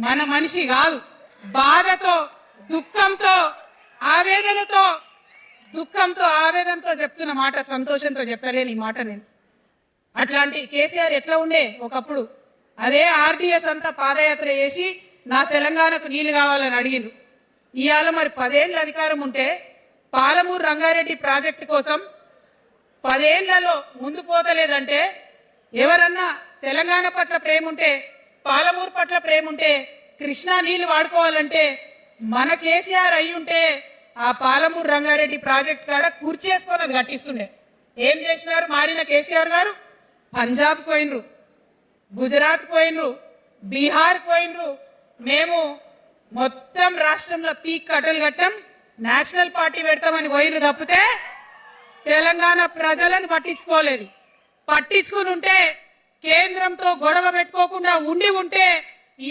మన మనిషి కాదు. బాధతో, దుఃఖంతో, ఆవేదనతో చెప్తున్న మాట, సంతోషంతో చెప్తలేను ఈ మాట నేను. అట్లాంటి కేసీఆర్ ఎట్లా ఉండే ఒకప్పుడు, అదే ఆర్డీఎస్ అంతా పాదయాత్ర చేసి నా తెలంగాణకు నీళ్లు కావాలని అడిగిండ్రు. ఇవాళ మరి 10 ఏళ్ళ అధికారం ఉంటే పాలమూరు రంగారెడ్డి ప్రాజెక్టు కోసం 10 ఏళ్లలో ముందు పోతలేదంటే, ఎవరన్నా తెలంగాణ పట్ల ప్రేమ ఉంటే, పాలమూరు పట్ల ప్రేమ ఉంటే, కృష్ణా నీళ్లు వాడుకోవాలంటే మన కేసీఆర్ అయి ఉంటే ఆ పాలమూరు రంగారెడ్డి ప్రాజెక్ట్ కాడ కూర్చేసుకొని అది కట్టిస్తుండే. ఏం చేసినారు మారిన కేసీఆర్ గారు? పంజాబ్ పోయినరు, గుజరాత్ పోయినరు, బీహార్ పోయినరు. మేము మొత్తం రాష్ట్రంలో పీక్ కట్టలు కట్టాం, నేషనల్ పార్టీ పెడతామని పోయినరు తప్పితే తెలంగాణ ప్రజలను పట్టించుకోలేదు. పట్టించుకుని ఉంటే, కేంద్రంతో గొడవ పెట్టుకోకుండా ఉండి ఉంటే